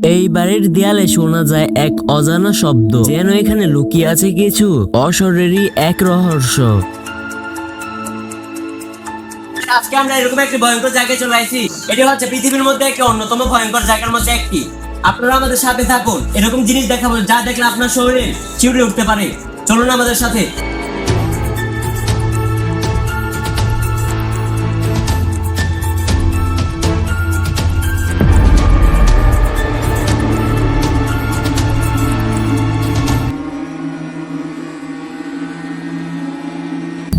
এই বাড়ির দেয়ালে শোনা যায় এক অজানা শব্দ, যেন এখানে লুকিয়ে আছে কিছু অশরীরী এক রহস্য। আজকে আমরা এরকম একটি ভয়ঙ্কর জায়গায় চলে আসছি। এটি হচ্ছে পৃথিবীর মধ্যে একটি অন্যতম ভয়ঙ্কর জায়গার মধ্যে একটি। আপনারা আমাদের সাথে থাকুন, এরকম জিনিস দেখাবো যা দেখলে আপনার শরীরে শিউরে উঠতে পারে। চলুন আমাদের সাথে।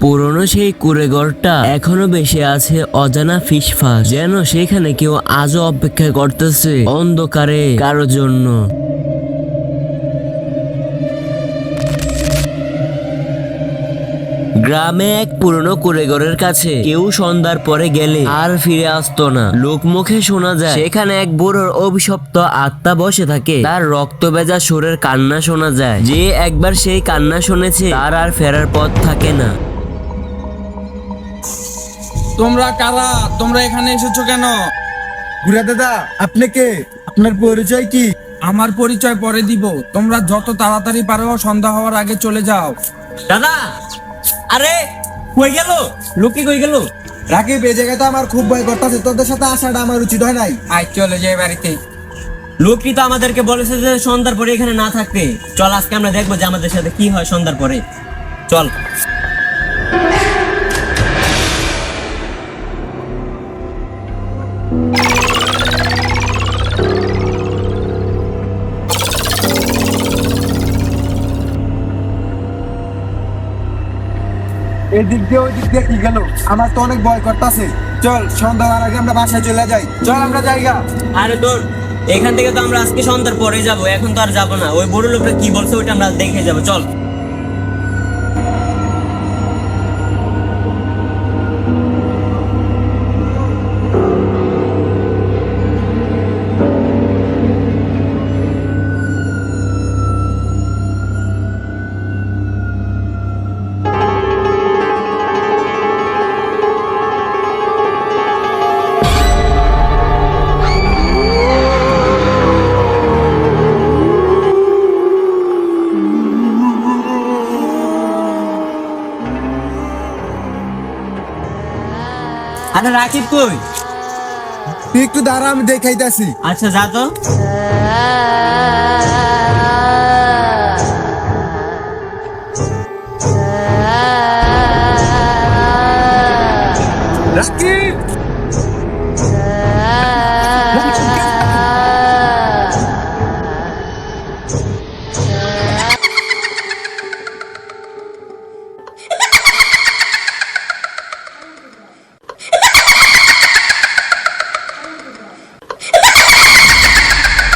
পুরনো সেই কুঁড়েঘরটা এখনো বেশি আছে অজানা ফিসফাস, যেন সেখানে কেউ আজও অপেক্ষা করতেছে অন্ধকারে কারো জন্য। গ্রামে এক পুরনো কুঁড়েঘরের কাছে কেউ সন্ধ্যার পরে গেলে আর ফিরে আসতো না। লোকমুখে শোনা যায় সেখানে এক বুড়োর অভিশপ্ত আত্মা বসে থাকে। তার রক্ত ভেজা সুরের কান্না শোনা যায়। যে একবার সেই কান্না শুনেছে তার আর ফেরার পথ থাকে না। তোমরা কারা? তোমরা এখানে এসেছো কেন? বুড়া দাদা, আপনি কে? আপনার পরিচয় কি? আমার পরিচয় পরে দিব। তোমরা যত তাড়াতাড়ি পারো সন্ধ্যা হওয়ার আগে চলে যাও। দাদা, আরে কই গেল? লোকে কই গেল? রাকিব, এই জায়গাটা আমার খুব ভয় করতেছে। তোদের সাথে আসাটা আমার উচিত হয় নাই। আয় চলে যাই বাড়িতে। লোকটি তো আমাদেরকে বলেছে যে সন্ধ্যার পরে এখানে না থাকতে। চল আজকে আমরা দেখবো যে আমাদের সাথে কি হয় সন্ধ্যার পরে। চল। এদিক দিয়ে ওই দিক দিয়ে কি গেল? আমার তো অনেক ভয় করতেছে। চল, সন্ধ্যা হওয়ার আগে আমরা বাসায় চলে যাই। চল আমরা জায়গা। আরে তোর এখান থেকে তো আমরা আজকে সন্ধ্যার পরে যাব, এখন তো আর যাবো না। ওই বড় লোকটা কি বলছে ওইটা আমরা দেখে যাবো। চল। আরে রাকিব কই? তুই একটু দাঁড়া, আমি দেখাইতেছি। আচ্ছা যা তো। রাকিব!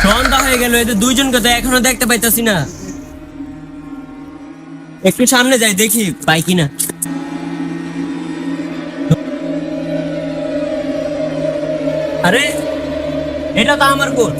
সন্ধ্যা হয়ে গেল, এদের দুইজনকে তো এখনো দেখতে পাইতাছি না। একটু সামনে যাই, দেখি পাই কিনা। আরে এটা তো আমার কোট।